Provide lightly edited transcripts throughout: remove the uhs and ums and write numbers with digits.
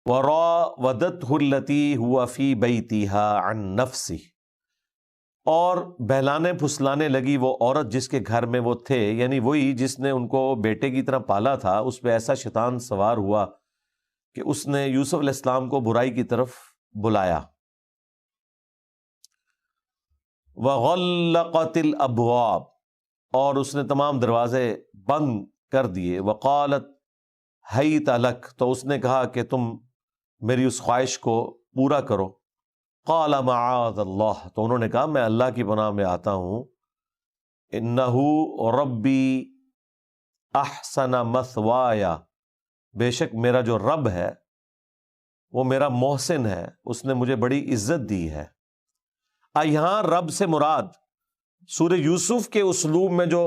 وراودته التي هو في بيتها عن نفسه، اور بہلانے پھسلانے لگی وہ عورت جس کے گھر میں وہ تھے، یعنی وہی جس نے ان کو بیٹے کی طرح پالا تھا، اس پہ ایسا شیطان سوار ہوا کہ اس نے یوسف علیہ السلام کو برائی کی طرف بلایا۔ وغلقت الابواب، اور اس نے تمام دروازے بند کر دیے۔ وقالت حیت لک، تو اس نے کہا کہ تم میری اس خواہش کو پورا کرو۔ قال معاذ اللہ، تو انہوں نے کہا میں اللہ کی پناہ میں آتا ہوں، انہ ربی احسن مثوایا، بے شک میرا جو رب ہے وہ میرا محسن ہے، اس نے مجھے بڑی عزت دی ہے۔ یہاں رب سے مراد سورہ یوسف کے اسلوب میں جو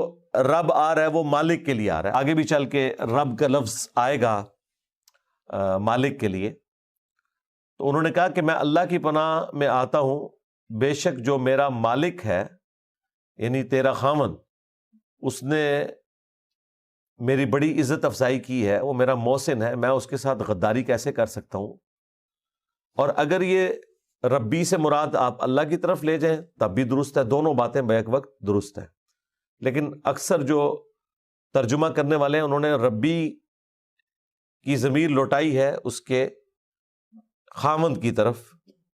رب آ رہا ہے وہ مالک کے لیے آ رہا ہے، آگے بھی چل کے رب کا لفظ آئے گا مالک کے لیے۔ تو انہوں نے کہا کہ میں اللہ کی پناہ میں آتا ہوں، بے شک جو میرا مالک ہے یعنی تیرا خاوند، اس نے میری بڑی عزت افزائی کی ہے، وہ میرا محسن ہے، میں اس کے ساتھ غداری کیسے کر سکتا ہوں؟ اور اگر یہ ربی سے مراد آپ اللہ کی طرف لے جائیں تب بھی درست ہے، دونوں باتیں بیک وقت درست ہیں، لیکن اکثر جو ترجمہ کرنے والے ہیں انہوں نے ربی کی ضمیر لوٹائی ہے اس کے خاوند کی طرف،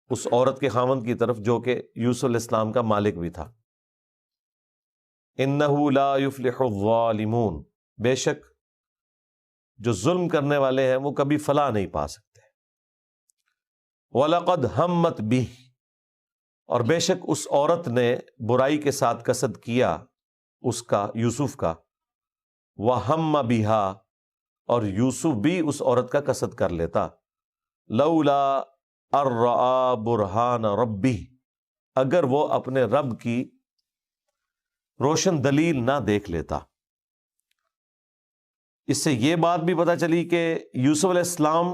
اس عورت کے خاوند کی طرف جو کہ یوسف علیہ السلام کا مالک بھی تھا۔ انہ لا یفلح الظالمون، بے شک جو ظلم کرنے والے ہیں وہ کبھی فلاح نہیں پا سکتے۔ وَلَقَدْ هَمَّتْ بِهِ، اور بے شک اس عورت نے برائی کے ساتھ قصد کیا اس کا، یوسف کا۔ وَهَمَّ بِهَا، اور یوسف بھی اس عورت کا قصد کر لیتا۔ لولا ان رأى برہان ربہ، اگر وہ اپنے رب کی روشن دلیل نہ دیکھ لیتا۔ اس سے یہ بات بھی پتہ چلی کہ یوسف علیہ السلام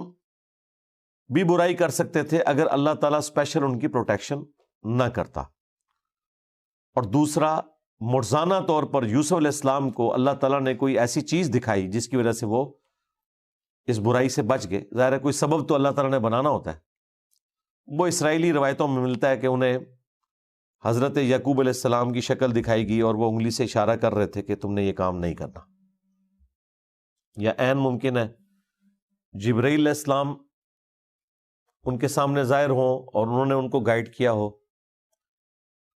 بھی برائی کر سکتے تھے اگر اللہ تعالیٰ اسپیشل ان کی پروٹیکشن نہ کرتا، اور دوسرا مرزانہ طور پر یوسف علیہ السلام کو اللہ تعالیٰ نے کوئی ایسی چیز دکھائی جس کی وجہ سے وہ اس برائی سے بچ گئے۔ ظاہر ہے کوئی سبب تو اللہ تعالیٰ نے بنانا ہوتا ہے۔ وہ اسرائیلی روایتوں میں ملتا ہے کہ انہیں حضرت یعقوب علیہ السلام کی شکل دکھائی گئی اور وہ انگلی سے اشارہ کر رہے تھے کہ تم نے یہ کام نہیں کرنا، یا عین ممکن ہے جبرائیل علیہ السلام ان کے سامنے ظاہر ہوں اور انہوں نے ان کو گائیڈ کیا ہو،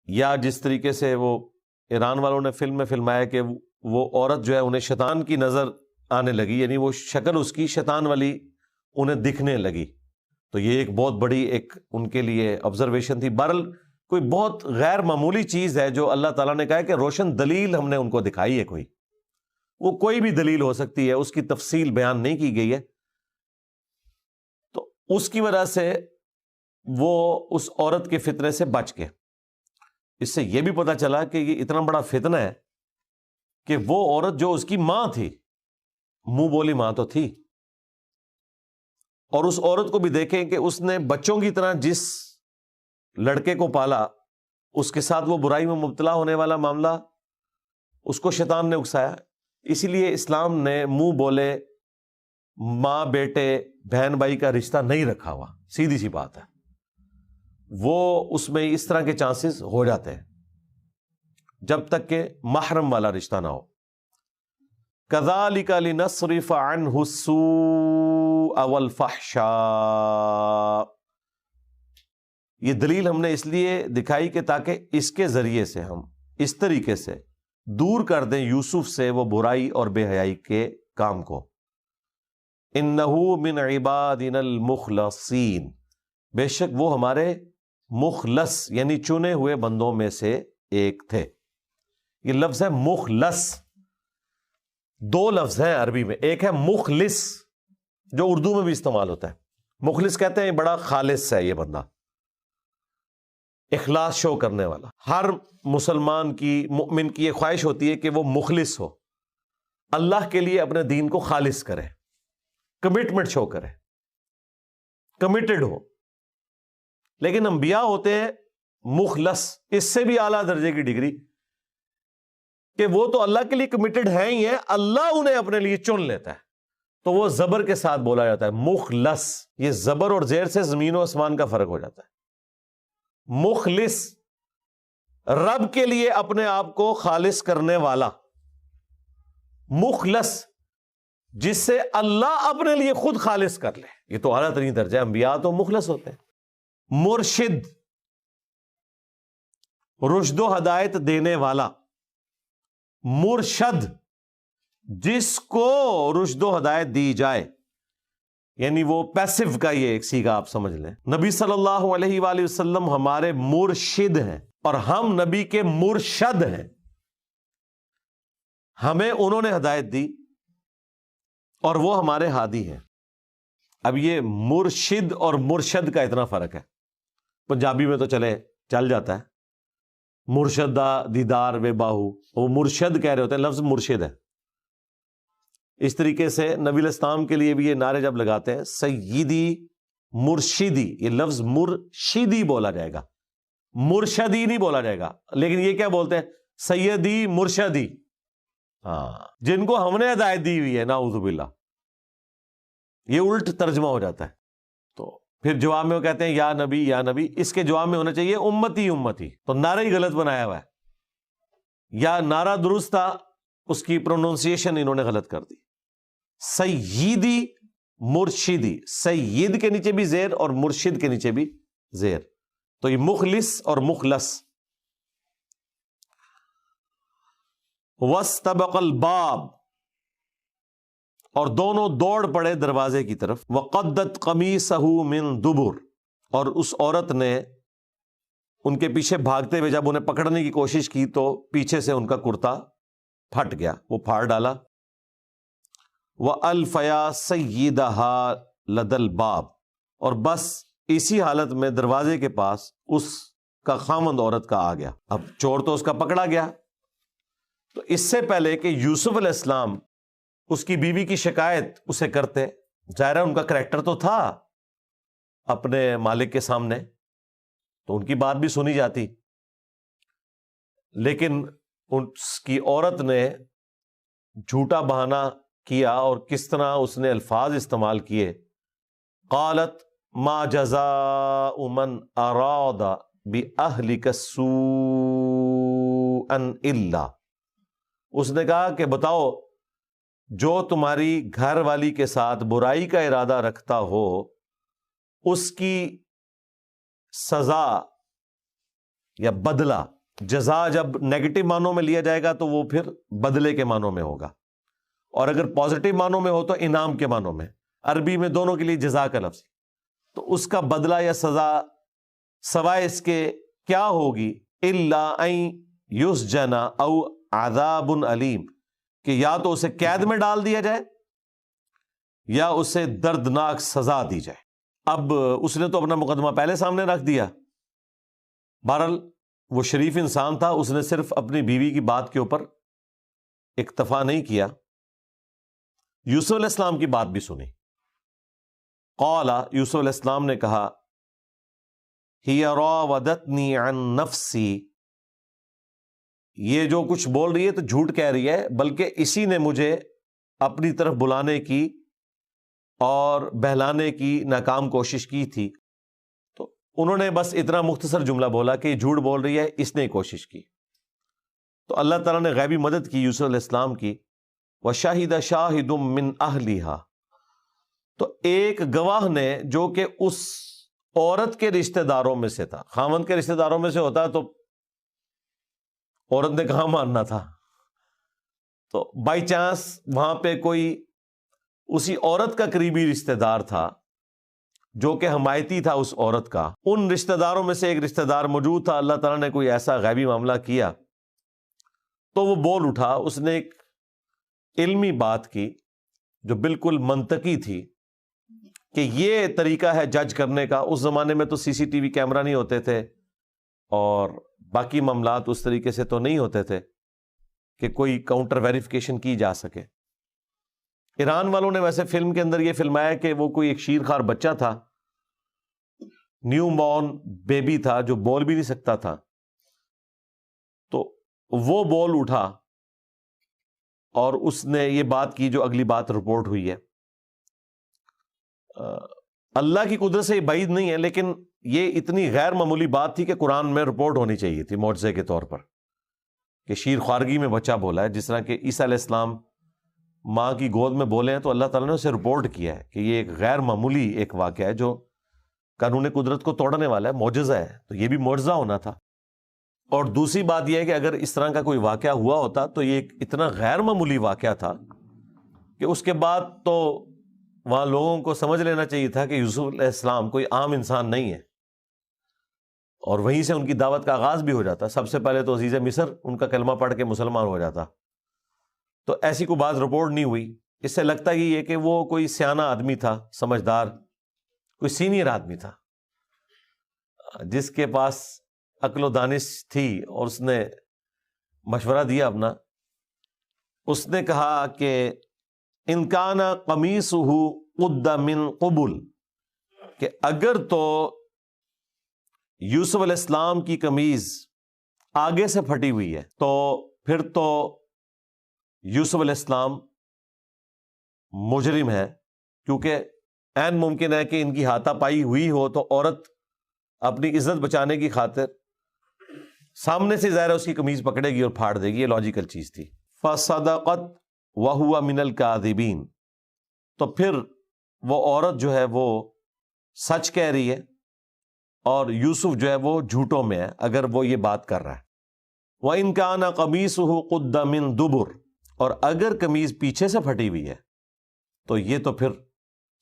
یا جس طریقے سے وہ ایران والوں نے فلم میں فلمایا کہ وہ عورت جو ہے انہیں شیطان کی نظر آنے لگی، یعنی وہ شکل اس کی شیطان والی انہیں دکھنے لگی، تو یہ ایک بہت بڑی ایک ان کے لیے آبزرویشن تھی۔ بہرحال کوئی بہت غیر معمولی چیز ہے جو اللہ تعالیٰ نے کہا ہے کہ روشن دلیل ہم نے ان کو دکھائی ہے، کوئی وہ کوئی بھی دلیل ہو سکتی ہے، اس کی تفصیل بیان نہیں کی گئی ہے، تو اس کی وجہ سے وہ اس عورت کے فتنے سے بچ گئے۔ اس سے یہ بھی پتہ چلا کہ یہ اتنا بڑا فتنہ ہے کہ وہ عورت جو اس کی ماں تھی، منہ بولی ماں تو تھی، اور اس عورت کو بھی دیکھیں کہ اس نے بچوں کی طرح جس لڑکے کو پالا، اس کے ساتھ وہ برائی میں مبتلا ہونے والا معاملہ اس کو شیطان نے اکسایا۔ اسی لیے اسلام نے منہ بولے ماں بیٹے بہن بھائی کا رشتہ نہیں رکھا ہوا، سیدھی سی بات ہے، وہ اس میں اس طرح کے چانسز ہو جاتے ہیں جب تک کہ محرم والا رشتہ نہ ہو۔ كَذَلِكَ لِنَصْرِفَ عَنْهُ السُّوءَ وَالْفَحْشَاءَ، یہ دلیل ہم نے اس لیے دکھائی کہ تاکہ اس کے ذریعے سے ہم اس طریقے سے دور کر دیں یوسف سے وہ برائی اور بے حیائی کے کام کو۔ إِنَّهُ مِنْ عِبَادِنَا الْمُخْلَصِينَ، بے شک وہ ہمارے مخلص یعنی چنے ہوئے بندوں میں سے ایک تھے۔ یہ لفظ ہے مخلص، دو لفظ ہیں عربی میں، ایک ہے مخلص جو اردو میں بھی استعمال ہوتا ہے، مخلص کہتے ہیں یہ بڑا خالص ہے، یہ بندہ اخلاص شو کرنے والا۔ ہر مسلمان کی، مؤمن کی یہ خواہش ہوتی ہے کہ وہ مخلص ہو، اللہ کے لیے اپنے دین کو خالص کرے، کمٹمنٹ شو کرے، کمیٹڈ ہو۔ لیکن انبیاء ہوتے ہیں مخلص، اس سے بھی اعلیٰ درجے کی ڈگری، کہ وہ تو اللہ کے لیے کمیٹڈ ہیں ہی ہیں، اللہ انہیں اپنے لیے چن لیتا ہے۔ تو وہ زبر کے ساتھ بولا جاتا ہے مخلص. یہ زبر اور زیر سے زمین و آسمان کا فرق ہو جاتا ہے. مخلص رب کے لیے اپنے آپ کو خالص کرنے والا. مخلص جس سے اللہ اپنے لیے خود خالص کر لے. یہ تو اعلیٰ ترین درجہ ہے. انبیاء تو مخلص ہوتے ہیں. مرشد رشد و ہدایت دینے والا. مرشد جس کو رشد و ہدایت دی جائے، یعنی وہ پیسو کا یہ ایک سیگا آپ سمجھ لیں. نبی صلی اللہ علیہ وآلہ وسلم ہمارے مرشد ہیں اور ہم نبی کے مرشد ہیں. ہمیں انہوں نے ہدایت دی اور وہ ہمارے ہادی ہیں. اب یہ مرشد اور مرشد کا اتنا فرق ہے. پنجابی میں تو چل جاتا ہے مرشدہ دیدار وے باہو، وہ مرشد کہہ رہے ہوتے ہیں، لفظ مرشد ہے. اس طریقے سے نبی الاسلام کے لیے بھی یہ نعرے جب لگاتے ہیں سیدی مرشدی، یہ لفظ مرشدی بولا جائے گا، مرشدی نہیں بولا جائے گا. لیکن یہ کیا بولتے ہیں؟ سیدی مرشدی. ہاں، جن کو ہم نے ہدایت دی ہوئی ہے، نعوذ باللہ. یہ الٹ ترجمہ ہو جاتا ہے. تو پھر جواب میں وہ کہتے ہیں یا نبی یا نبی. اس کے جواب میں ہونا چاہیے امتی امتی. تو نعرہ ہی غلط بنایا ہوا ہے. یا نعرہ درست تھا، اس کی پروننسیشن انہوں نے غلط کر دی. سیدی مرشدی، سید کے نیچے بھی زیر اور مرشد کے نیچے بھی زیر. تو یہ مخلص اور مخلص. واستبق الباب، اور دونوں دوڑ پڑے دروازے کی طرف. وقدت قمیصہ من دبر، اور اس عورت نے ان کے پیچھے بھاگتے ہوئے جب انہیں پکڑنے کی کوشش کی تو پیچھے سے ان کا کرتا پھٹ گیا، وہ پھاڑ ڈالا. وَأَلْفَيَا سَيِّدَهَا لَدَى الْبَابِ، اور بس اسی حالت میں دروازے کے پاس اس کا خامند عورت کا آ گیا. اب چور تو اس کا پکڑا گیا. تو اس سے پہلے کہ یوسف علیہ السلام اس کی بیوی کی شکایت اسے کرتے، ظاہر ہے ان کا کریکٹر تو تھا اپنے مالک کے سامنے، تو ان کی بات بھی سنی جاتی. لیکن اس کی عورت نے جھوٹا بہانہ کیا، اور کس طرح اس نے الفاظ استعمال کیے. قالت ما جزاء من اراد باہلک سوءا الا، اس نے کہا کہ بتاؤ جو تمہاری گھر والی کے ساتھ برائی کا ارادہ رکھتا ہو اس کی سزا یا بدلہ. جزا جب نیگیٹو معنوں میں لیا جائے گا تو وہ پھر بدلے کے معنوں میں ہوگا، اور اگر پازیٹو معنوں میں ہو تو انعام کے معنوں میں. عربی میں دونوں کے لیے جزا کا لفظ. تو اس کا بدلہ یا سزا سوائے اس کے کیا ہوگی؟ الا ان یسجن او عذاب علیم، کہ یا تو اسے قید میں ڈال دیا جائے یا اسے دردناک سزا دی جائے. اب اس نے تو اپنا مقدمہ پہلے سامنے رکھ دیا. بہرحال وہ شریف انسان تھا، اس نے صرف اپنی بیوی کی بات کے اوپر اکتفا نہیں کیا، یوسف علیہ السلام کی بات بھی سنی. قال، یوسف علیہ السلام نے کہا ہی راودتنی عن نفسی، یہ جو کچھ بول رہی ہے تو جھوٹ کہہ رہی ہے، بلکہ اسی نے مجھے اپنی طرف بلانے کی اور بہلانے کی ناکام کوشش کی تھی. تو انہوں نے بس اتنا مختصر جملہ بولا کہ یہ جھوٹ بول رہی ہے، اس نے کوشش کی. تو اللہ تعالیٰ نے غیبی مدد کی یوسف علیہ السلام کی. وَشَهِدَ شَاهِدٌ مِّنْ أَهْلِهَا، تو ایک گواہ نے جو کہ اس عورت کے رشتہ داروں میں سے تھا. خاوند کے رشتہ داروں میں سے ہوتا تو عورت نے کہاں ماننا تھا. تو بائی چانس وہاں پہ کوئی اسی عورت کا قریبی رشتہ دار تھا جو کہ حمایتی تھا اس عورت کا. ان رشتہ داروں میں سے ایک رشتہ دار موجود تھا. اللہ تعالیٰ نے کوئی ایسا غیبی معاملہ کیا تو وہ بول اٹھا. اس نے ایک علمی بات کی جو بالکل منطقی تھی کہ یہ طریقہ ہے جج کرنے کا. اس زمانے میں تو سی سی ٹی وی کیمرہ نہیں ہوتے تھے اور باقی معاملات اس طریقے سے تو نہیں ہوتے تھے کہ کوئی کاؤنٹر ویریفیکیشن کی جا سکے. ایران والوں نے ویسے فلم کے اندر یہ فلمایا کہ وہ کوئی ایک شیرخوار بچہ تھا، نیو بورن بیبی تھا جو بول بھی نہیں سکتا تھا. تو وہ بول اٹھا اور اس نے یہ بات کی جو اگلی بات رپورٹ ہوئی ہے. اللہ کی قدرت سے یہ بعید نہیں ہے، لیکن یہ اتنی غیر معمولی بات تھی کہ قرآن میں رپورٹ ہونی چاہیے تھی معجزے کے طور پر، کہ شیر خوارگی میں بچہ بولا ہے، جس طرح کہ عیسیٰ علیہ السلام ماں کی گود میں بولے ہیں تو اللہ تعالیٰ نے اسے رپورٹ کیا ہے کہ یہ ایک غیر معمولی ایک واقعہ ہے جو قانون قدرت کو توڑنے والا ہے، معجزہ ہے، تو یہ بھی معجزہ ہونا تھا۔ اور دوسری بات یہ ہے کہ اگر اس طرح کا کوئی واقعہ ہوا ہوتا تو یہ ایک اتنا غیر معمولی واقعہ تھا کہ اس کے بعد تو وہاں لوگوں کو سمجھ لینا چاہیے تھا کہ یوسف علیہ السلام کوئی عام انسان نہیں ہے، اور وہیں سے ان کی دعوت کا آغاز بھی ہو جاتا۔ سب سے پہلے تو عزیز مصر ان کا کلمہ پڑھ کے مسلمان ہو جاتا، تو ایسی کوئی بات رپورٹ نہیں ہوئی۔ اس سے لگتا ہی ہے کہ وہ کوئی سیانہ آدمی تھا، سمجھدار، کوئی سینئر آدمی تھا جس کے پاس عقل و دانش تھی، اور اس نے مشورہ دیا اپنا۔ اس نے کہا کہ ان کان قمیصہ قد من قبل، کہ اگر تو یوسف علیہ السلام کی قمیض آگے سے پھٹی ہوئی ہے تو پھر تو یوسف علیہ السلام مجرم ہے، کیونکہ عین ممکن ہے کہ ان کی ہاتھا پائی ہوئی ہو تو عورت اپنی عزت بچانے کی خاطر سامنے سے ظاہر ہے اس کی قمیض پکڑے گی اور پھاڑ دے گی، یہ لاجیکل چیز تھی۔ فصدقت وہو من الکاذبین، تو پھر وہ عورت جو ہے وہ سچ کہہ رہی ہے اور یوسف جو ہے وہ جھوٹوں میں ہے اگر وہ یہ بات کر رہا ہے۔ وَإِن كَانَ قَمِيصُهُ قُدَّ مِن دُبُرٍ، اور اگر قمیض پیچھے سے پھٹی ہوئی ہے تو یہ تو پھر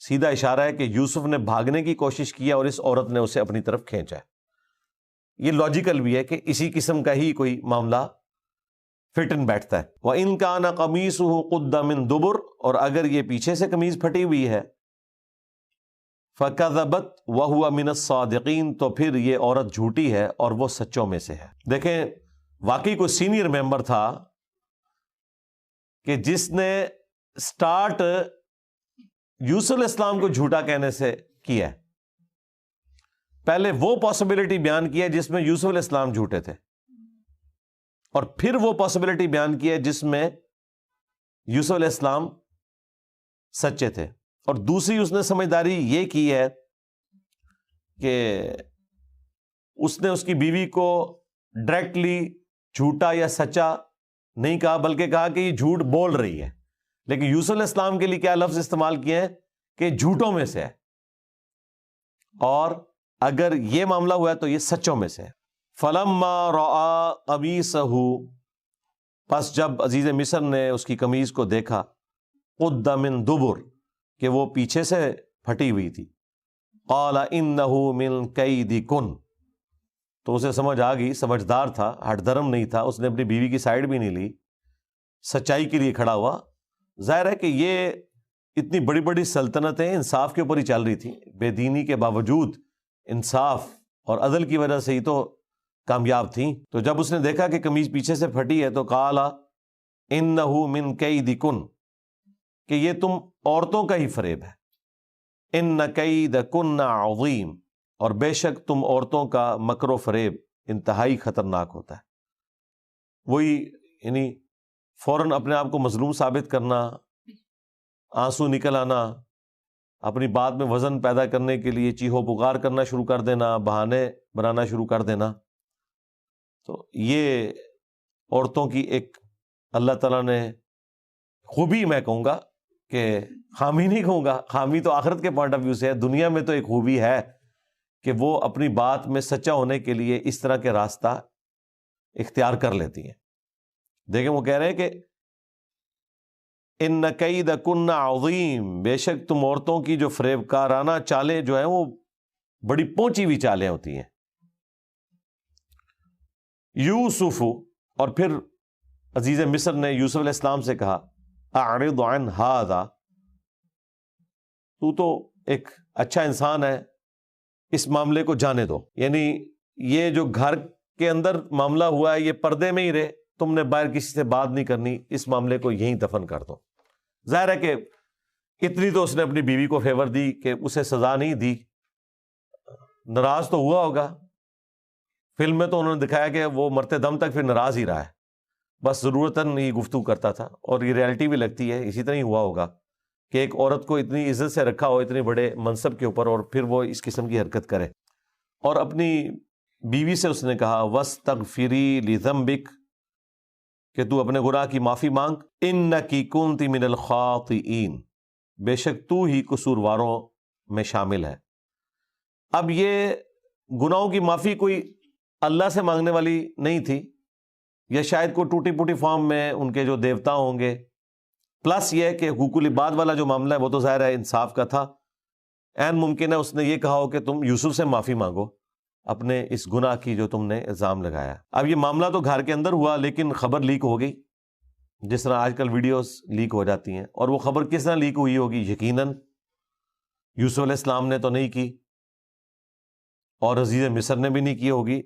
سیدھا اشارہ ہے کہ یوسف نے بھاگنے کی کوشش کی اور اس عورت نے اسے اپنی طرف کھینچا ہے۔ یہ لاجیکل بھی ہے کہ اسی قسم کا ہی کوئی معاملہ فٹ ان بیٹھتا ہے۔ وَإِن كَانَ قَمِيصُهُ قُدَّ مِن دُبُرٍ، اور اگر یہ پیچھے سے قمیض پھٹی ہوئی ہے، فَكَذَبَتْ وَهُوَ مِنَ الصَّادِقِينَ، تو پھر یہ عورت جھوٹی ہے اور وہ سچوں میں سے ہے۔ دیکھیں واقعی کوئی سینئر ممبر تھا کہ جس نے سٹارٹ یوسف علیہ السلام کو جھوٹا کہنے سے کیا ہے۔ پہلے وہ پاسبلٹی بیان کی ہے جس میں یوسف علیہ السلام جھوٹے تھے، اور پھر وہ پاسبلٹی بیان کی ہے جس میں یوسف علیہ السلام سچے تھے۔ اور دوسری اس نے سمجھداری یہ کی ہے کہ اس نے اس کی بیوی کو ڈائریکٹلی جھوٹا یا سچا نہیں کہا، بلکہ کہا کہ یہ جھوٹ بول رہی ہے، لیکن یوسف علیہ السلام کے لیے کیا لفظ استعمال کیے ہیں کہ جھوٹوں میں سے ہے، اور اگر یہ معاملہ ہوا ہے تو یہ سچوں میں سے ہے۔ فَلَمَّا رَأَىٰ قَمِيصَهُ، پس جب عزیز مصر نے اس کی قمیض کو دیکھا، قُدَّ مِن دُبُرٍ، کہ وہ پیچھے سے پھٹی ہوئی تھی، قَالَ إِنَّهُ مِن كَيْدِكُنَّ، تو اسے سمجھ آ گئی، سمجھدار تھا، ہٹ دھرم نہیں تھا، اس نے اپنی بیوی کی سائیڈ بھی نہیں لی، سچائی کے لیے کھڑا ہوا۔ ظاہر ہے کہ یہ اتنی بڑی بڑی سلطنتیں انصاف کے اوپر ہی چل رہی تھیں، بے دینی کے باوجود انصاف اور عدل کی وجہ سے ہی تو کامیاب تھیں۔ تو جب اس نے دیکھا کہ قمیض پیچھے سے پھٹی ہے تو قال انہ من کیدکن، کہ یہ تم عورتوں کا ہی فریب ہے، ان کیدکن عظیم، اور بے شک تم عورتوں کا مکر و فریب انتہائی خطرناک ہوتا ہے۔ وہی یعنی فوراً اپنے آپ کو مظلوم ثابت کرنا، آنسو نکل آنا، اپنی بات میں وزن پیدا کرنے کے لیے چیخو پکار کرنا شروع کر دینا، بہانے بنانا شروع کر دینا، تو یہ عورتوں کی ایک اللہ تعالیٰ نے خوبی، میں کہوں گا کہ خامی نہیں کہوں گا، خامی تو آخرت کے پوائنٹ آف ویو سے ہے، دنیا میں تو ایک خوبی ہے کہ وہ اپنی بات میں سچا ہونے کے لیے اس طرح کے راستہ اختیار کر لیتی ہیں۔ دیکھیں وہ کہہ رہے ہیں کہ ان کیدکن عظیم، بے شک تم عورتوں کی جو فریب کارانہ چالیں جو ہیں وہ بڑی پہنچی ہوئی چالیں ہوتی ہیں۔ یوسف، اور پھر عزیز مصر نے یوسف علیہ السلام سے کہا اعرض عن ھذا، تو ایک اچھا انسان ہے، اس معاملے کو جانے دو، یعنی یہ جو گھر کے اندر معاملہ ہوا ہے یہ پردے میں ہی رہے، تم نے باہر کسی سے بات نہیں کرنی، اس معاملے کو یہیں دفن کر دو۔ ظاہر ہے کہ اتنی تو اس نے اپنی بیوی کو فیور دی کہ اسے سزا نہیں دی، ناراض تو ہوا ہوگا، فلم میں تو انہوں نے دکھایا کہ وہ مرتے دم تک پھر ناراض ہی رہا ہے، بس ضرورتاً یہ گفتگو کرتا تھا، اور یہ ریالٹی بھی لگتی ہے اسی طرح ہی ہوا ہوگا کہ ایک عورت کو اتنی عزت سے رکھا ہو اتنے بڑے منصب کے اوپر، اور پھر وہ اس قسم کی حرکت کرے. اور اپنی بیوی سے اس نے کہا وَاسْتَغْفِرِي لِذَنبِكَ، کہ تو اپنے گناہ کی معافی مانگ، اِنَّكِ كُنتِ مِنَ الْخَاطِئِينَ، بے شک تو ہی قصورواروں میں شامل ہے. اب یہ گناہوں کی معافی کوئی اللہ سے مانگنے والی نہیں تھی، یا شاید کوئی ٹوٹی پوٹی فارم میں ان کے جو دیوتا ہوں گے. پلس یہ کہ حقوق العباد والا جو معاملہ ہے وہ تو ظاہر ہے انصاف کا تھا. عین ممکن ہے اس نے یہ کہا ہو کہ تم یوسف سے معافی مانگو اپنے اس گناہ کی جو تم نے الزام لگایا. اب یہ معاملہ تو گھر کے اندر ہوا، لیکن خبر لیک ہو گئی، جس طرح آج کل ویڈیوز لیک ہو جاتی ہیں. اور وہ خبر کس طرح لیک ہوئی ہوگی؟ یقیناً یوسف علیہ السلام نے تو نہیں کی، اور عزیز مصر نے بھی نہیں کی ہوگی،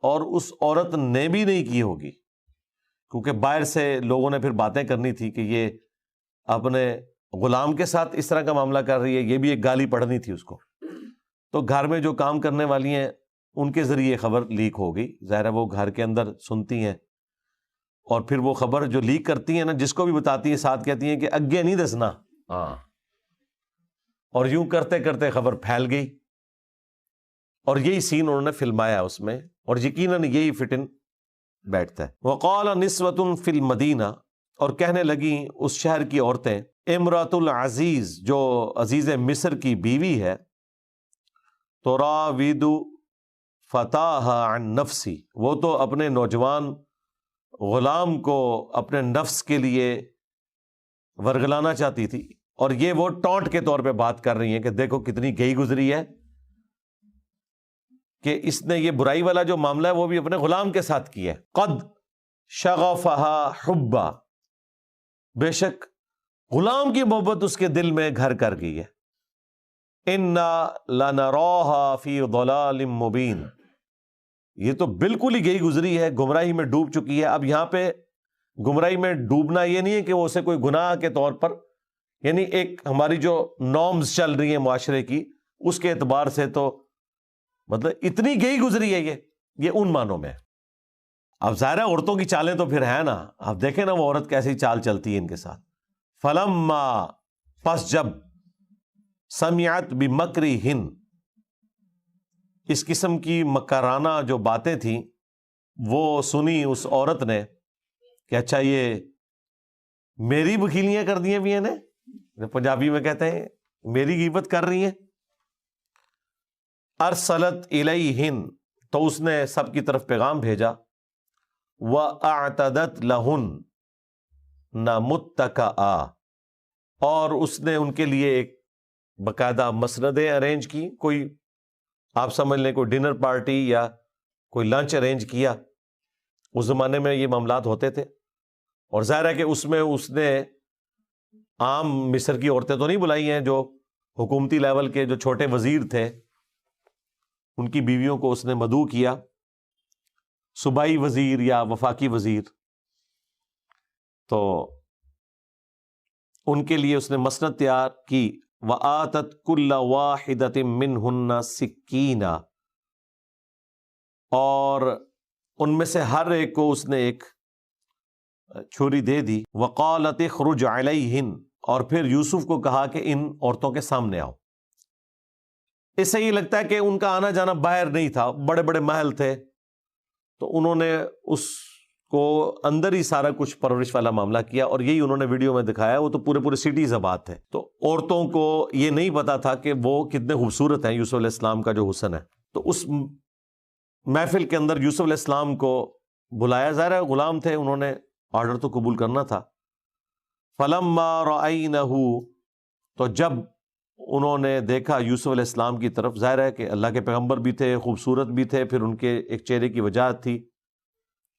اور اس عورت نے بھی نہیں کی ہوگی، کیونکہ باہر سے لوگوں نے پھر باتیں کرنی تھی کہ یہ اپنے غلام کے ساتھ اس طرح کا معاملہ کر رہی ہے. یہ بھی ایک گالی پڑھنی تھی اس کو. تو گھر میں جو کام کرنے والی ہیں ان کے ذریعے خبر لیک ہو گئی. ظاہر ہے وہ گھر کے اندر سنتی ہیں، اور پھر وہ خبر جو لیک کرتی ہیں نا، جس کو بھی بتاتی ہیں ساتھ کہتی ہیں کہ اگے نہیں دسنا. ہاں، اور یوں کرتے کرتے خبر پھیل گئی، اور یہی سین انہوں نے فلمایا اس میں، اور یقیناً یہی فٹ ان بیٹھتا ہے. وقال نسوۃ فی المدینہ، اور کہنے لگیں اس شہر کی عورتیں، امرأۃ العزیز، جو عزیز مصر کی بیوی ہے، تراود فتاها عن نفسی، وہ تو اپنے نوجوان غلام کو اپنے نفس کے لیے ورگلانا چاہتی تھی. اور یہ وہ ٹونٹ کے طور پہ بات کر رہی ہیں کہ دیکھو کتنی گئی گزری ہے کہ اس نے یہ برائی والا جو معاملہ ہے وہ بھی اپنے غلام کے ساتھ کیا ہے. قد شغفها حبا، بے شک غلام کی محبت اس کے دل میں گھر کر گئی ہے. انا لنراها فی ضلال مبین، یہ تو بالکل ہی گئی گزری ہے، گمراہی میں ڈوب چکی ہے. اب یہاں پہ گمراہی میں ڈوبنا یہ نہیں ہے کہ وہ اسے کوئی گناہ کے طور پر، یعنی ایک ہماری جو نارمز چل رہی ہیں معاشرے کی اس کے اعتبار سے، تو مطلب اتنی گئی گزری ہے یہ ان معنوں میں. اب ظاہر ہے عورتوں کی چالیں تو پھر ہیں نا، آپ دیکھیں نا وہ عورت کیسی چال چلتی ہے ان کے ساتھ. فلما، پس جب، سمعت بمکرہن، اس قسم کی مکرانہ جو باتیں تھیں وہ سنی اس عورت نے کہ اچھا یہ میری وکیلیاں کر دی بھی نے، پنجابی میں کہتے ہیں میری غیبت کر رہی ہیں. ارسلت الیہن، تو اس نے سب کی طرف پیغام بھیجا. وَأَعْتَدَتْ لَهُنَّ مُتَّكَآ، اور اس نے ان کے لیے ایک باقاعدہ مسندیں ارینج کی. کوئی آپ سمجھ لیں کوئی ڈنر پارٹی یا کوئی لنچ ارینج کیا. اس زمانے میں یہ معاملات ہوتے تھے، اور ظاہر ہے کہ اس میں اس نے عام مصر کی عورتیں تو نہیں بلائی ہیں، جو حکومتی لیول کے جو چھوٹے وزیر تھے ان کی بیویوں کو اس نے مدعو کیا، صوبائی وزیر یا وفاقی وزیر. تو ان کے لیے اس نے مسند تیار کی. وَآتَتْ كُلَّ وَاحِدَةٍ مِّنْهُنَّ سِكِّينًا، اور ان میں سے ہر ایک کو اس نے ایک چھری دے دی. وَقَالَتِ اخْرُجْ عَلَيْهِنْ، اور پھر یوسف کو کہا کہ ان عورتوں کے سامنے آؤ. اس سے یہ لگتا ہے کہ ان کا آنا جانا باہر نہیں تھا، بڑے بڑے محل تھے، تو انہوں نے اس کو اندر ہی سارا کچھ پرورش والا معاملہ کیا. اور یہی انہوں نے ویڈیو میں دکھایا. وہ تو پورے پورے سٹیز آباد تھے، تو عورتوں کو یہ نہیں پتا تھا کہ وہ کتنے خوبصورت ہیں. یوسف علیہ السلام کا جو حسن ہے، تو اس محفل کے اندر یوسف علیہ السلام کو بلایا. ظاہر ہے غلام تھے، انہوں نے آرڈر تو قبول کرنا تھا. فلما رأینہ، تو جب انہوں نے دیکھا یوسف علیہ السلام کی طرف، ظاہر ہے کہ اللہ کے پیغمبر بھی تھے، خوبصورت بھی تھے، پھر ان کے ایک چہرے کی وجاہت تھی.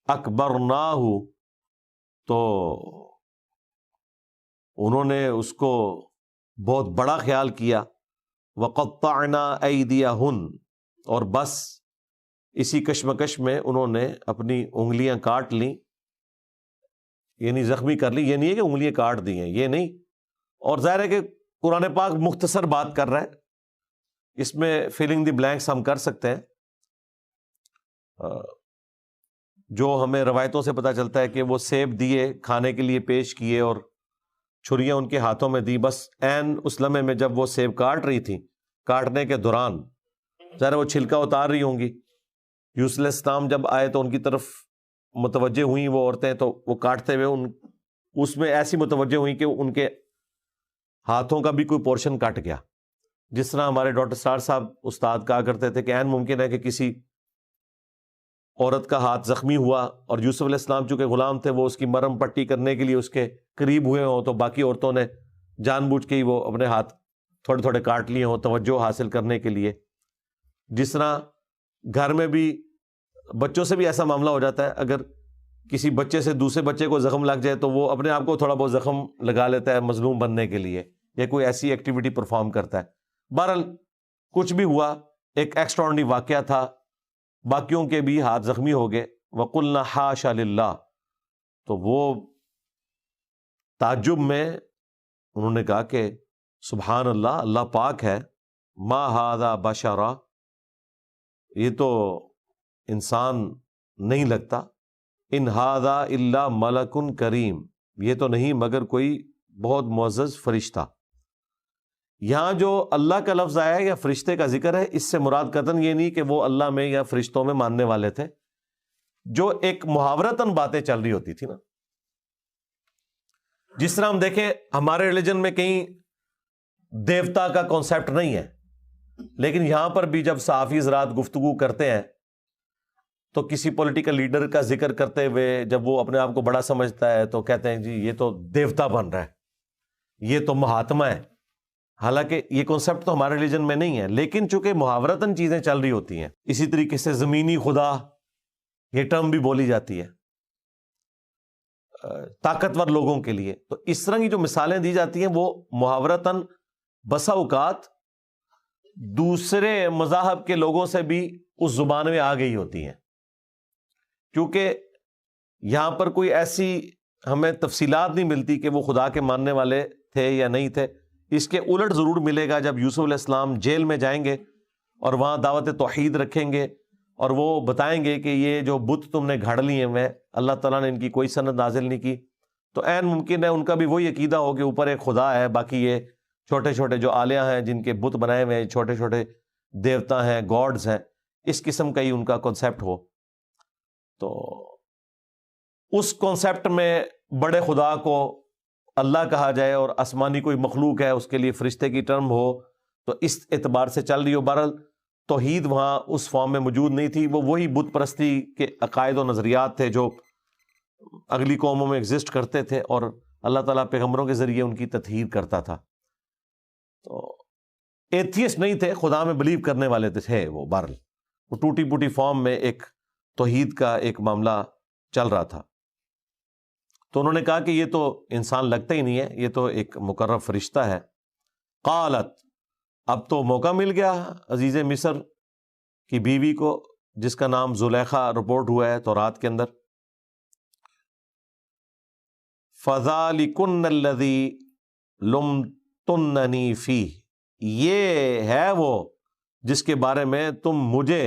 اکبرناہ، تو انہوں نے اس کو بہت بڑا خیال کیا. وقطعنا ایدیہن، اور بس اسی کشمکش میں انہوں نے اپنی انگلیاں کاٹ لیں، یعنی زخمی کر لی. یہ نہیں ہے کہ انگلیاں کاٹ دی ہیں، یہ نہیں. اور ظاہر ہے کہ قرآن پاک مختصر بات کر رہا ہے، اس میں فلنگ دی بلینکس ہم کر سکتے ہیں. جو ہمیں روایتوں سے پتہ چلتا ہے کہ وہ سیب دیے کھانے کے لیے پیش کیے، اور چھریاں ان کے ہاتھوں میں دی، بس عین اس لمحے میں جب وہ سیب کاٹ رہی تھی، کاٹنے کے دوران ذرا وہ چھلکا اتار رہی ہوں گی، یوسف علیہ السلام جب آئے تو ان کی طرف متوجہ ہوئیں وہ عورتیں، تو وہ کاٹتے ہوئے اس میں ایسی متوجہ ہوئیں کہ ان کے ہاتھوں کا بھی کوئی پورشن کٹ گیا. جس طرح ہمارے ڈاکٹر سار صاحب استاد کہا کرتے تھے کہ عین ممکن ہے کہ کسی عورت کا ہاتھ زخمی ہوا اور یوسف علیہ السلام چونکہ غلام تھے وہ اس کی مرہم پٹی کرنے کے لیے اس کے قریب ہوئے ہوں، تو باقی عورتوں نے جان بوجھ کے ہی وہ اپنے ہاتھ تھوڑے تھوڑے کاٹ لیے ہوں توجہ حاصل کرنے کے لیے. جس طرح گھر میں بھی بچوں سے بھی ایسا معاملہ ہو جاتا ہے، اگر کسی بچے سے دوسرے بچے کو زخم لگ جائے تو وہ اپنے آپ کو تھوڑا بہت زخم لگا لیتا ہے مظلوم بننے کے لیے، یا کوئی ایسی ایکٹیویٹی پرفارم کرتا ہے. بہرحال کچھ بھی ہوا، ایک ایکسٹراڈنری واقعہ تھا، باقیوں کے بھی ہاتھ زخمی ہو گئے. وَقُلْنَا حَاشَ لِلَّهِ، تو وہ تعجب میں انہوں نے کہا کہ سبحان اللہ، اللہ پاک ہے، ما هذا بشرا، یہ تو انسان نہیں لگتا، ان هذا الا ملک کریم، یہ تو نہیں مگر کوئی بہت معزز فرشتہ. یہاں جو اللہ کا لفظ آیا ہے یا فرشتے کا ذکر ہے، اس سے مراد قطعاً یہ نہیں کہ وہ اللہ میں یا فرشتوں میں ماننے والے تھے. جو ایک محاورتاً باتیں چل رہی ہوتی تھی نا، جس طرح ہم دیکھیں ہمارے ریلیجن میں کہیں دیوتا کا کانسیپٹ نہیں ہے، لیکن یہاں پر بھی جب صحافی حضرات گفتگو کرتے ہیں تو کسی پولیٹیکل لیڈر کا ذکر کرتے ہوئے جب وہ اپنے آپ کو بڑا سمجھتا ہے تو کہتے ہیں جی یہ تو دیوتا بن رہا ہے، یہ تو مہاتما ہے. حالانکہ یہ کانسیپٹ تو ہمارے ریلیجن میں نہیں ہے، لیکن چونکہ محاورتاً چیزیں چل رہی ہوتی ہیں. اسی طریقے سے زمینی خدا، یہ ٹرم بھی بولی جاتی ہے طاقتور لوگوں کے لیے. تو اس طرح کی جو مثالیں دی جاتی ہیں وہ محاورتاً بسا اوقات دوسرے مذاہب کے لوگوں سے بھی اس زبان میں آ گئی ہوتی ہیں، کیونکہ یہاں پر کوئی ایسی ہمیں تفصیلات نہیں ملتی کہ وہ خدا کے ماننے والے تھے یا نہیں تھے. اس کے الٹ ضرور ملے گا جب یوسف علیہ السلام جیل میں جائیں گے اور وہاں دعوت توحید رکھیں گے اور وہ بتائیں گے کہ یہ جو بت تم نے گھڑ لیے ہیں اللہ تعالیٰ نے ان کی کوئی سند نازل نہیں کی، تو عین ممکن ہے ان کا بھی وہی عقیدہ ہو کہ اوپر ایک خدا ہے، باقی یہ چھوٹے چھوٹے جو آلیہ ہیں جن کے بت بنائے ہوئے ہیں، چھوٹے چھوٹے دیوتا ہیں، گاڈز ہیں، اس قسم کا ہی ان کا کانسیپٹ ہو. تو اس کانسیپٹ میں بڑے خدا کو اللہ کہا جائے اور آسمانی کوئی مخلوق ہے اس کے لیے فرشتے کی ٹرم ہو، تو اس اعتبار سے چل رہی ہو. بہرحال توحید وہاں اس فارم میں موجود نہیں تھی، وہ وہی بت پرستی کے عقائد و نظریات تھے جو اگلی قوموں میں ایگزسٹ کرتے تھے اور اللہ تعالیٰ پیغمبروں کے ذریعے ان کی تطہیر کرتا تھا. تو ایتھیسٹ نہیں تھے، خدا میں بلیو کرنے والے تھے وہ. بہرحال وہ ٹوٹی پوٹی فارم میں ایک توحید کا ایک معاملہ چل رہا تھا. تو انہوں نے کہا کہ یہ تو انسان لگتا ہی نہیں ہے، یہ تو ایک مقرب فرشتہ ہے. قالت، اب تو موقع مل گیا عزیز مصر کی بیوی کو جس کا نام زلیخا رپورٹ ہوا ہے تورات کے اندر. فَذَلِكُنَّ الَّذِي لُمْتُنَّنِي فِيهِ، یہ ہے وہ جس کے بارے میں تم مجھے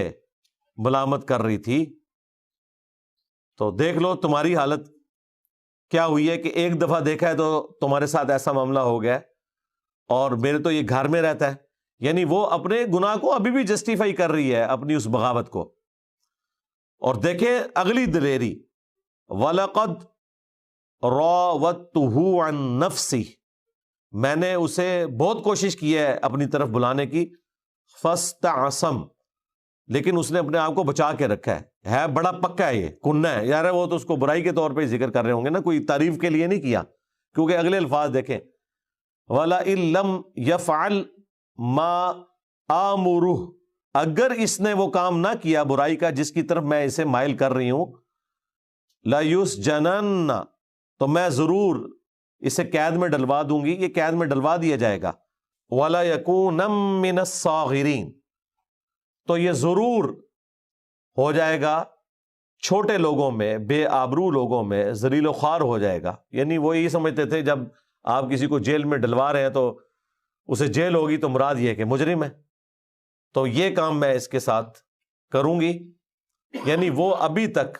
ملامت کر رہی تھی. تو دیکھ لو تمہاری حالت کیا ہوئی ہے کہ ایک دفعہ دیکھا ہے تو تمہارے ساتھ ایسا معاملہ ہو گیا ہے، اور میرے تو یہ گھر میں رہتا ہے. یعنی وہ اپنے گناہ کو ابھی بھی جسٹیفائی کر رہی ہے، اپنی اس بغاوت کو. اور دیکھیں اگلی دلیری، وَلَقَدْ رَاوَدتُّهُ عَن نَفْسِهِ، میں نے اسے بہت کوشش کی ہے اپنی طرف بلانے کی. فَاسْتَعْصَمَ، لیکن اس نے اپنے آپ کو بچا کے رکھا ہے بڑا پکا ہے، یہ کننا ہے یار. وہ تو اس کو برائی کے طور پہ ذکر کر رہے ہوں گے نا، کوئی تعریف کے لیے نہیں کیا. کیونکہ اگلے الفاظ دیکھیں، وَلَئِن لَّمْ يَفْعَلْ مَا آمُرُهُ، اگر اس نے وہ کام نہ کیا برائی کا جس کی طرف میں اسے مائل کر رہی ہوں، لَيُسْجَنَنَّ، تو میں ضرور اسے قید میں ڈلوا دوں گی، یہ قید میں ڈلوا دیا جائے گا. وَلَيَكُونَ مِنَ الصَّاغِرِينَ، تو یہ ضرور ہو جائے گا چھوٹے لوگوں میں، بے آبرو لوگوں میں، ذلیل و خوار ہو جائے گا. یعنی وہ یہی سمجھتے تھے جب آپ کسی کو جیل میں ڈلوا رہے ہیں تو اسے جیل ہوگی تو مراد یہ ہے کہ مجرم ہے، تو یہ کام میں اس کے ساتھ کروں گی. یعنی وہ ابھی تک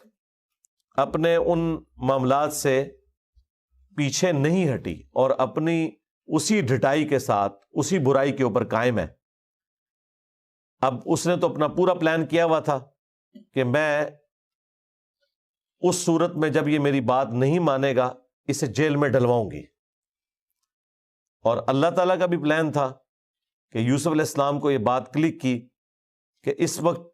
اپنے ان معاملات سے پیچھے نہیں ہٹی اور اپنی اسی ڈھٹائی کے ساتھ اسی برائی کے اوپر قائم ہے. اب اس نے تو اپنا پورا پلان کیا ہوا تھا کہ میں اس صورت میں جب یہ میری بات نہیں مانے گا اسے جیل میں ڈلواؤں گی. اور اللہ تعالیٰ کا بھی پلان تھا کہ یوسف علیہ السلام کو یہ بات کلک کی کہ اس وقت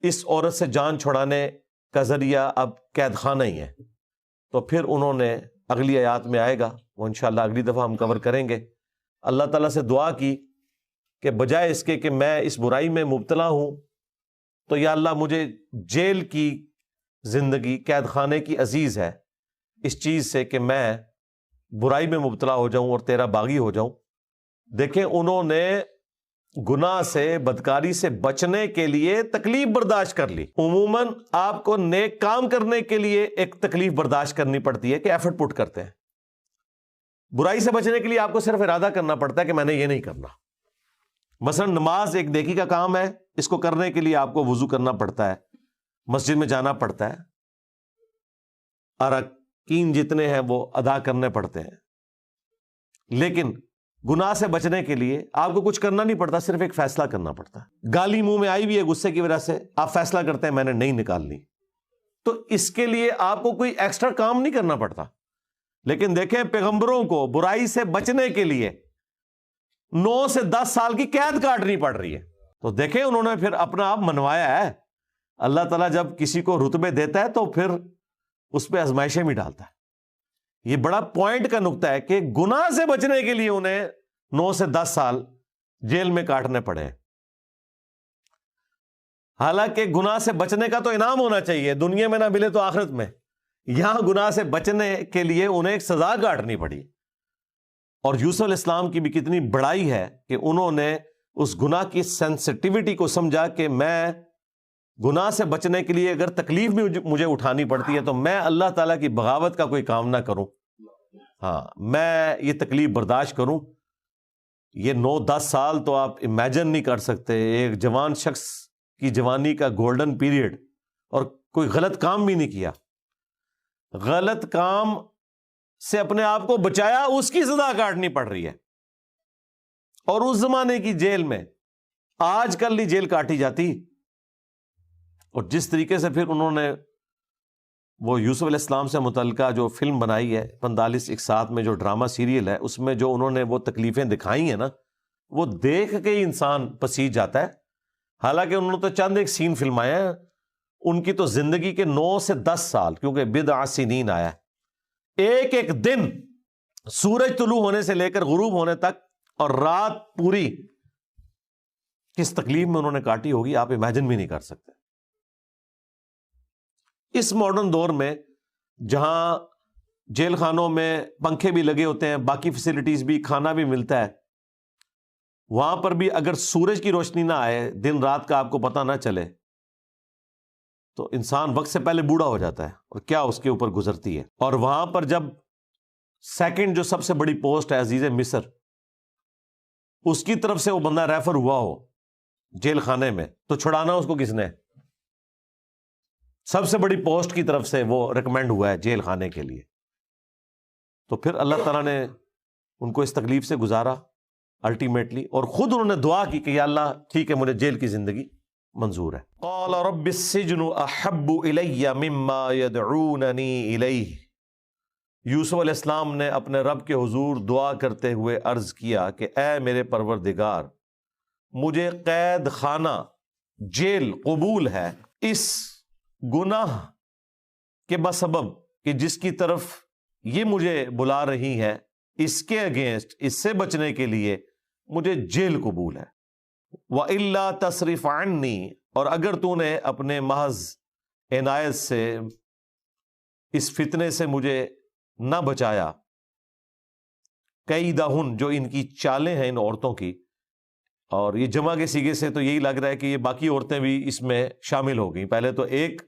اس عورت سے جان چھڑانے کا ذریعہ اب قید خانہ ہی ہے. تو پھر انہوں نے اگلی آیات میں آئے گا، وہ انشاءاللہ اگلی دفعہ ہم کور کریں گے، اللہ تعالیٰ سے دعا کی کہ بجائے اس کے کہ میں اس برائی میں مبتلا ہوں تو یا اللہ مجھے جیل کی زندگی، قید خانے کی عزیز ہے اس چیز سے کہ میں برائی میں مبتلا ہو جاؤں اور تیرا باغی ہو جاؤں. دیکھیں انہوں نے گناہ سے، بدکاری سے بچنے کے لیے تکلیف برداشت کر لی. عموماً آپ کو نیک کام کرنے کے لیے ایک تکلیف برداشت کرنی پڑتی ہے کہ ایفرٹ پٹ کرتے ہیں. برائی سے بچنے کے لیے آپ کو صرف ارادہ کرنا پڑتا ہے کہ میں نے یہ نہیں کرنا. مثلا نماز ایک نیکی کا کام ہے، اس کو کرنے کے لیے آپ کو وضو کرنا پڑتا ہے، مسجد میں جانا پڑتا ہے، ارکین جتنے ہیں وہ ادا کرنے پڑتے ہیں. لیکن گناہ سے بچنے کے لیے آپ کو کچھ کرنا نہیں پڑتا، صرف ایک فیصلہ کرنا پڑتا ہے. گالی منہ میں آئی بھی ہے غصے کی وجہ سے، آپ فیصلہ کرتے ہیں میں نے نہیں نکالنی، تو اس کے لیے آپ کو کوئی ایکسٹرا کام نہیں کرنا پڑتا. لیکن دیکھیں پیغمبروں کو برائی سے بچنے کے لیے 9 سے 10 سال کی قید کاٹنی پڑ رہی ہے. تو دیکھیں انہوں نے پھر اپنا آپ منوایا ہے. اللہ تعالیٰ جب کسی کو رتبے دیتا ہے تو پھر اس پہ آزمائشیں بھی ڈالتا ہے. یہ بڑا پوائنٹ کا نقطہ ہے کہ گناہ سے بچنے کے لیے انہیں 9 سے 10 سال جیل میں کاٹنے پڑے. حالانکہ گناہ سے بچنے کا تو انعام ہونا چاہیے، دنیا میں نہ ملے تو آخرت میں. یہاں گناہ سے بچنے کے لیے انہیں ایک سزا کاٹنی پڑی. اور یوسف علیہ السلام کی بھی کتنی بڑائی ہے کہ انہوں نے اس گناہ کی سینسٹیوٹی کو سمجھا کہ میں گناہ سے بچنے کے لیے اگر تکلیف بھی مجھے اٹھانی پڑتی ہے تو میں اللہ تعالیٰ کی بغاوت کا کوئی کام نہ کروں، ہاں میں یہ تکلیف برداشت کروں. یہ 9-10 سال تو آپ امیجن نہیں کر سکتے، ایک جوان شخص کی جوانی کا گولڈن پیریڈ، اور کوئی غلط کام بھی نہیں کیا، غلط کام سے اپنے آپ کو بچایا، اس کی سزا کاٹنی پڑ رہی ہے. اور اس زمانے کی جیل میں آج کل نہیں جیل کاٹی جاتی. اور جس طریقے سے پھر انہوں نے وہ یوسف علیہ السلام سے متعلقہ جو فلم بنائی ہے 45-1 میں جو ڈرامہ سیریل ہے، اس میں جو انہوں نے وہ تکلیفیں دکھائی ہیں نا، وہ دیکھ کے ہی انسان پسیج جاتا ہے. حالانکہ انہوں نے تو چند ایک سین فلمائے ہیں، ان کی تو زندگی کے 9 سے 10 سال، کیونکہ بضع سنین آیا ہے، ایک ایک دن سورج طلوع ہونے سے لے کر غروب ہونے تک اور رات پوری کس تکلیف میں انہوں نے کاٹی ہوگی آپ امیجن بھی نہیں کر سکتے. اس ماڈرن دور میں جہاں جیل خانوں میں پنکھے بھی لگے ہوتے ہیں، باقی فیسلٹیز بھی، کھانا بھی ملتا ہے، وہاں پر بھی اگر سورج کی روشنی نہ آئے، دن رات کا آپ کو پتہ نہ چلے، تو انسان وقت سے پہلے بوڑھا ہو جاتا ہے، اور کیا اس کے اوپر گزرتی ہے. اور وہاں پر جب سیکنڈ جو سب سے بڑی پوسٹ ہے عزیز مصر، اس کی طرف سے وہ بندہ ریفر ہوا ہو جیل خانے میں، تو چھڑانا اس کو کس نے؟ سب سے بڑی پوسٹ کی طرف سے وہ ریکمینڈ ہوا ہے جیل خانے کے لیے. تو پھر اللہ تعالیٰ نے ان کو اس تکلیف سے گزارا الٹیمیٹلی، اور خود انہوں نے دعا کی کہ یا اللہ ٹھیک ہے مجھے جیل کی زندگی منظور ہے. قال رب السجن احب الی مما یدعوننی الیہ. یوسف علیہ السلام نے اپنے رب کے حضور دعا کرتے ہوئے عرض کیا کہ اے میرے پروردگار، مجھے قید خانہ، جیل قبول ہے اس گناہ کے بسبب کہ جس کی طرف یہ مجھے بلا رہی ہے، اس کے اگینسٹ، اس سے بچنے کے لیے مجھے جیل قبول ہے. وَإِلَّا تَصْرِفْ عَنِّي، اور اگر تو نے اپنے محض عنایت سے اس فتنے سے مجھے نہ بچایا، کیدہن، جو ان کی چالیں ہیں ان عورتوں کی، اور یہ جمع کے صیغے سے تو یہی لگ رہا ہے کہ یہ باقی عورتیں بھی اس میں شامل ہو گئیں. پہلے تو ایک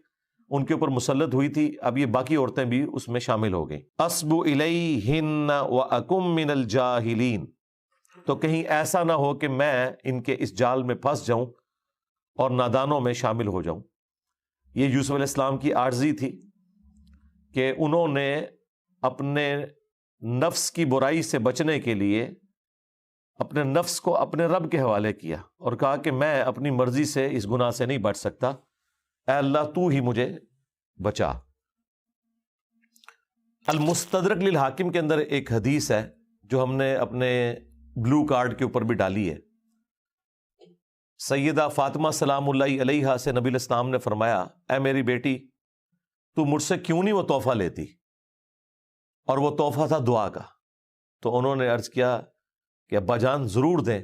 ان کے اوپر مسلط ہوئی تھی، اب یہ باقی عورتیں بھی اس میں شامل ہو گئیں. اصب الیہن واکم من الجاہلین، تو کہیں ایسا نہ ہو کہ میں ان کے اس جال میں پھنس جاؤں اور نادانوں میں شامل ہو جاؤں. یہ یوسف علیہ السلام کی عاجزی تھی کہ انہوں نے اپنے نفس کی برائی سے بچنے کے لیے اپنے نفس کو اپنے رب کے حوالے کیا اور کہا کہ میں اپنی مرضی سے اس گناہ سے نہیں بچ سکتا، اے اللہ تو ہی مجھے بچا۔ المستدرک للحاکم کے اندر ایک حدیث ہے جو ہم نے اپنے بلو کارڈ کے اوپر بھی ڈالی ہے۔ سیدہ فاطمہ سلام اللہ علیہا سے نبی الاسلام نے فرمایا، اے میری بیٹی، تو مجھ سے کیوں نہیں وہ تحفہ لیتی؟ اور وہ تحفہ تھا دعا کا۔ تو انہوں نے عرض کیا کہ ابا جان ضرور دیں۔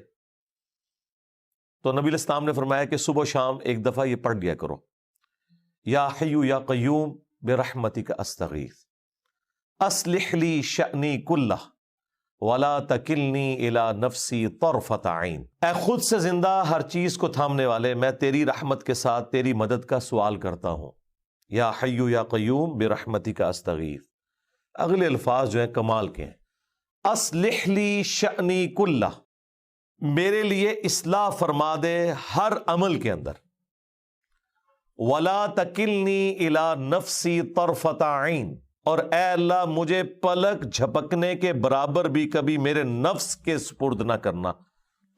تو نبی الاسلام نے فرمایا کہ صبح و شام ایک دفعہ یہ پڑھ لیا کرو، یا حی یا قیوم برحمتک استغیث اصلح لی شأنی کلہ ولا تکلنی الی نفسی طرفۃ عین۔ اے خود سے زندہ ہر چیز کو تھامنے والے، میں تیری رحمت کے ساتھ تیری مدد کا سوال کرتا ہوں۔ یا حی یا قیوم برحمتک استغیث۔ اگلے الفاظ جو ہیں کمال کے ہیں، اصلح لی شأنی کلہ، میرے لیے اصلاح فرما دے ہر عمل کے اندر، ولا تکلنی الی نفسی طرفۃ عین، اور اے اللہ مجھے پلک جھپکنے کے برابر بھی کبھی میرے نفس کے سپرد نہ کرنا،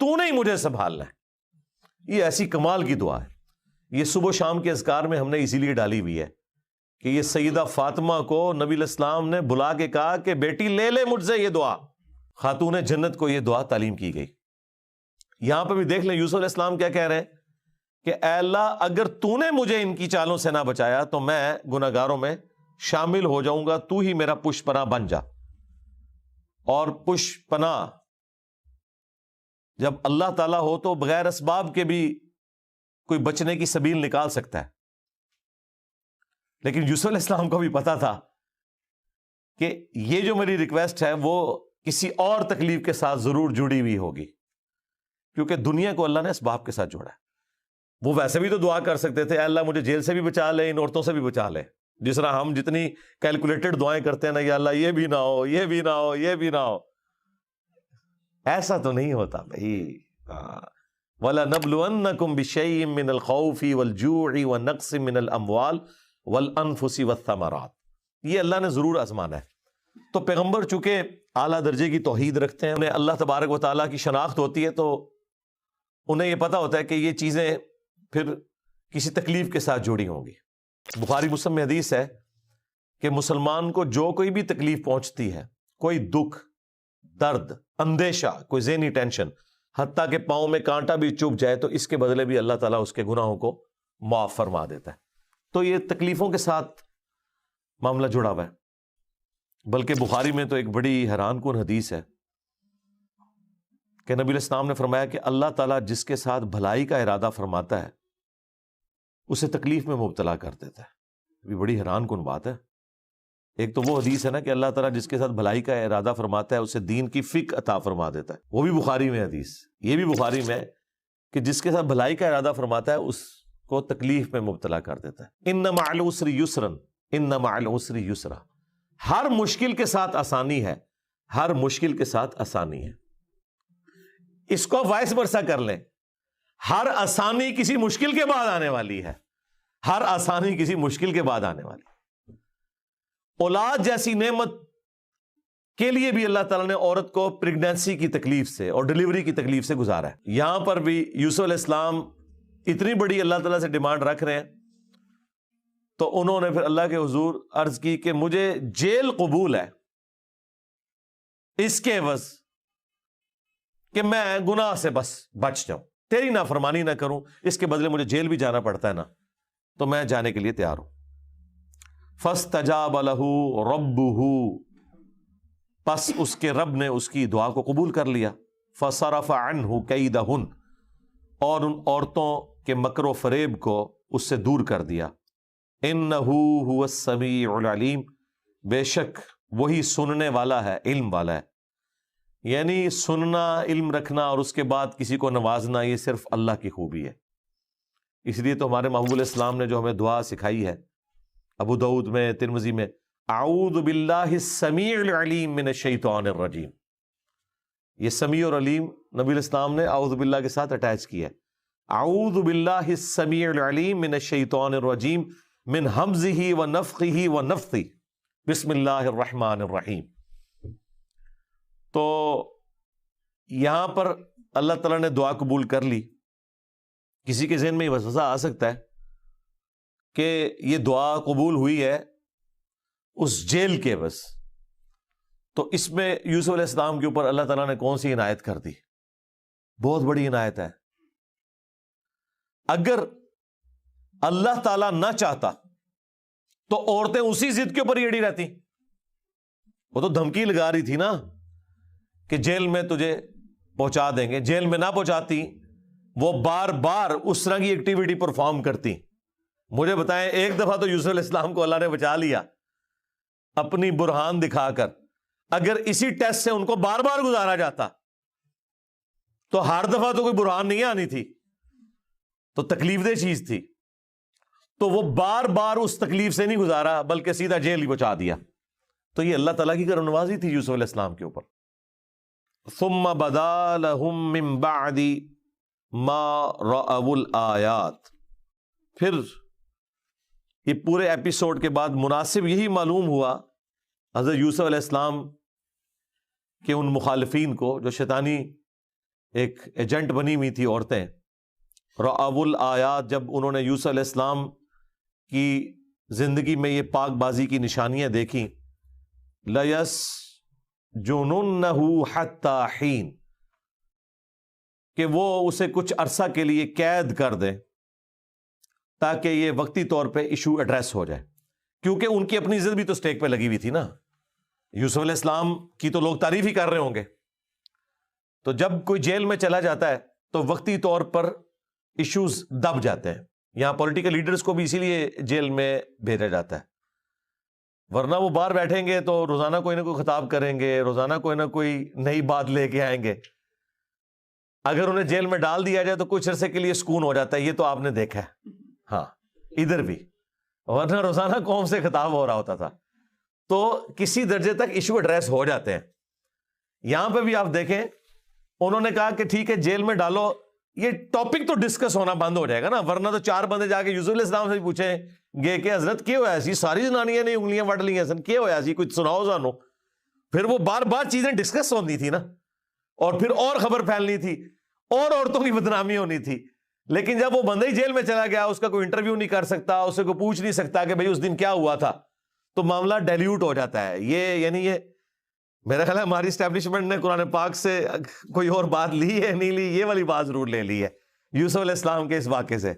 تو نہیں مجھے سنبھالنا ہے۔ یہ ایسی کمال کی دعا ہے، یہ صبح و شام کے اذکار میں ہم نے اسی لیے ڈالی ہوئی ہے کہ یہ سیدہ فاطمہ کو نبی الاسلام نے بلا کے کہا کہ بیٹی لے لے مجھ سے یہ دعا۔ خاتون جنت کو یہ دعا تعلیم کی گئی۔ یہاں پہ بھی دیکھ لیں یوسف علیہ السلام کیا کہہ رہے ہیں کہ اے اللہ اگر تو نے مجھے ان کی چالوں سے نہ بچایا تو میں گناہگاروں میں شامل ہو جاؤں گا، تو ہی میرا پشت پناہ بن جا۔ اور پشت پناہ جب اللہ تعالیٰ ہو تو بغیر اسباب کے بھی کوئی بچنے کی سبیل نکال سکتا ہے، لیکن یوسف علیہ السلام کو بھی پتا تھا کہ یہ جو میری ریکویسٹ ہے وہ کسی اور تکلیف کے ساتھ ضرور جڑی ہوئی ہوگی، کیونکہ دنیا کو اللہ نے اسباب کے ساتھ جوڑا ہے۔ وہ ویسے بھی تو دعا کر سکتے تھے، اے اللہ مجھے جیل سے بھی بچا لے، ان عورتوں سے بھی بچا لے، جس طرح ہم جتنی کیلکولیٹڈ دعائیں کرتے ہیں نا، یا اللہ یہ بھی نہ ہو، یہ بھی نہ ہو، یہ بھی نہ ہو۔ ایسا تو نہیں ہوتا بھائی۔ وَلَنَبْلُوَنَّكُمْ بِشَيْءٍ مِّنَ الْخَوْفِ وَالْجُوعِ وَنَقْصٍ مِّنَ الْأَمْوَالِ وَالْأَنفُسِ وَالثَّمَرَاتِ، یہ اللہ نے ضرور آزمانا ہے۔ تو پیغمبر چونکہ اعلیٰ درجے کی توحید رکھتے ہیں، انہیں اللہ تبارک و تعالیٰ کی شناخت ہوتی ہے، تو انہیں یہ پتا ہوتا ہے کہ یہ چیزیں پھر کسی تکلیف کے ساتھ جڑی ہوں گی۔ بخاری مسلم میں حدیث ہے کہ مسلمان کو جو کوئی بھی تکلیف پہنچتی ہے، کوئی دکھ، درد، اندیشہ، کوئی ذہنی ٹینشن، حتیٰ کہ پاؤں میں کانٹا بھی چبھ جائے تو اس کے بدلے بھی اللہ تعالیٰ اس کے گناہوں کو معاف فرما دیتا ہے۔ تو یہ تکلیفوں کے ساتھ معاملہ جڑا ہوا ہے۔ بلکہ بخاری میں تو ایک بڑی حیران کن حدیث ہے کہ نبی علیہ السلام نے فرمایا کہ اللہ تعالیٰ جس کے ساتھ بھلائی کا ارادہ فرماتا ہے اسے تکلیف میں مبتلا کر دیتا ہے۔ یہ بڑی حیران کن بات ہے۔ ایک تو وہ حدیث ہے نا کہ اللہ تعالیٰ جس کے ساتھ بھلائی کا ارادہ فرماتا ہے اسے دین کی فقہ عطا فرما دیتا ہے، وہ بھی بخاری میں حدیث۔ یہ بھی بخاری میں کہ جس کے ساتھ بھلائی کا ارادہ فرماتا ہے اس کو تکلیف میں مبتلا کر دیتا ہے۔ ان مع العسر یسرا، ان مع العسر یسرا، ہر مشکل کے ساتھ آسانی ہے، ہر مشکل کے ساتھ آسانی ہے۔ اس کو وائس ورسا کر لیں، ہر آسانی کسی مشکل کے بعد آنے والی ہے، ہر آسانی کسی مشکل کے بعد آنے والی ہے۔ اولاد جیسی نعمت کے لیے بھی اللہ تعالیٰ نے عورت کو پریگنینسی کی تکلیف سے اور ڈیلیوری کی تکلیف سے گزارا ہے۔ یہاں پر بھی یوسف علیہ السلام اتنی بڑی اللہ تعالیٰ سے ڈیمانڈ رکھ رہے ہیں تو انہوں نے پھر اللہ کے حضور عرض کی کہ مجھے جیل قبول ہے اس کے عوض کہ میں گناہ سے بس بچ جاؤں، تیری نافرمانی نہ کروں، اس کے بدلے مجھے جیل بھی جانا پڑتا ہے نا تو میں جانے کے لیے تیار ہوں۔ فَاسْتَجَابَ لَهُ رَبُّهُ، پس اس کے رب نے اس کی دعا کو قبول کر لیا۔ فَصَرَفَ عَنْهُ كَيْدَهُنَّ، اور ان عورتوں کے مکر و فریب کو اس سے دور کر دیا۔ إِنَّهُ هُوَ السَّمِيعُ الْعَلِيمُ، بے شک وہی سننے والا ہے، علم والا ہے۔ یعنی سننا، علم رکھنا اور اس کے بعد کسی کو نوازنا، یہ صرف اللہ کی خوبی ہے۔ اس لیے تو ہمارے محبوب علیہ السلام نے جو ہمیں دعا سکھائی ہے ابو داؤد میں، ترمذی میں، اعوذ باللہ السمیع العلیم من الشیطان الرجیم، یہ سمیع اور علیم نبی علیہ السلام نے اعوذ باللہ کے ساتھ اٹیچ کیا ہے۔ اعوذ باللہ السمیع العلیم من الشیطان الرجیم من ہمزہ ونفخہ ونفثہ، بسم اللہ الرحمن الرحیم. تو یہاں پر اللہ تعالیٰ نے دعا قبول کر لی. کسی کے ذہن میں یہ وسوسہ آ سکتا ہے کہ یہ دعا قبول ہوئی ہے اس جیل کے بس، تو اس میں یوسف علیہ السلام کے اوپر اللہ تعالیٰ نے کون سی عنایت کر دی؟ بہت بڑی عنایت ہے. اگر اللہ تعالیٰ نہ چاہتا تو عورتیں اسی ضد کے اوپر ہی اڑی رہتی. وہ تو دھمکی لگا رہی تھی نا کہ جیل میں تجھے پہنچا دیں گے. جیل میں نہ پہنچاتی، وہ بار بار اس طرح کی ایکٹیویٹی پرفارم کرتی. مجھے بتائیں، ایک دفعہ تو یوسف علیہ السلام کو اللہ نے بچا لیا اپنی برہان دکھا کر. اگر اسی ٹیسٹ سے ان کو بار بار گزارا جاتا تو ہر دفعہ تو کوئی برہان نہیں آنی تھی، تو تکلیف دہ چیز تھی. تو وہ بار بار اس تکلیف سے نہیں گزارا بلکہ سیدھا جیل ہی پہنچا دیا. تو یہ اللہ تعالیٰ کی کرم نوازی تھی یوسف علیہ السلام کے اوپر. ثم بدا لهم من بعد ما رأوا الآیات. پھر یہ پورے ایپیسوڈ کے بعد مناسب یہی معلوم ہوا حضرت یوسف علیہ السلام کے ان مخالفین کو جو شیطانی ایک ایجنٹ بنی ہوئی تھی عورتیں. رأوا الآیات، جب انہوں نے یوسف علیہ السلام کی زندگی میں یہ پاک بازی کی نشانیاں دیکھیں، لَيَسْجُنُنَّهُ حَتَّى حِينٍ، کہ وہ اسے کچھ عرصہ کے لیے قید کر دیں تاکہ یہ وقتی طور پہ ایشو ایڈریس ہو جائے. کیونکہ ان کی اپنی عزت بھی تو سٹیک پہ لگی ہوئی تھی نا. یوسف علیہ السلام کی تو لوگ تعریف ہی کر رہے ہوں گے. تو جب کوئی جیل میں چلا جاتا ہے تو وقتی طور پر ایشوز دب جاتے ہیں. یہاں پولیٹیکل لیڈرز کو بھی اسی لیے جیل میں بھیجا جاتا ہے، ورنہ وہ باہر بیٹھیں گے تو روزانہ کوئی نہ کوئی خطاب کریں گے، روزانہ کوئی نہ کوئی نئی بات لے کے آئیں گے. اگر انہیں جیل میں ڈال دیا جائے تو کچھ عرصے کے لیے سکون ہو جاتا ہے. یہ تو آپ نے دیکھا ہے، ہاں ادھر بھی، ورنہ روزانہ قوم سے خطاب ہو رہا ہوتا تھا. تو کسی درجے تک ایشو ایڈریس ہو جاتے ہیں. یہاں پہ بھی آپ دیکھیں، انہوں نے کہا کہ ٹھیک ہے جیل میں ڈالو، یہ ٹاپک تو ڈسکس ہونا بند ہو جائے گا نا. ورنہ تو چار بندے جا کے یوسف علیہ السلام سے پوچھیں گے کہ حضرت کیا ہوا سی، ساری زنانیاں نے انگلیاں وٹ لی ہیں سن، کیا ہوا سی، کچھ سناؤ سانو. پھر وہ بار بار چیزیں ڈسکس ہونی تھی نا، اور پھر اور خبر پھیلنی تھی اور عورتوں کی بدنامی ہونی تھی. لیکن جب وہ بندہ ہی جیل میں چلا گیا، اس کا کوئی انٹرویو نہیں کر سکتا، اسے کوئی پوچھ نہیں سکتا کہ بھئی اس دن کیا ہوا تھا، تو معاملہ ڈیلیوٹ ہو جاتا ہے. یہ میرا خیال ہے ہماری اسٹیبلشمنٹ نے قرآن پاک سے کوئی اور بات لی ہے نہیں لی، یہ والی بات ضرور لے لی ہے یوسف علیہ السلام کے اس واقعے سے.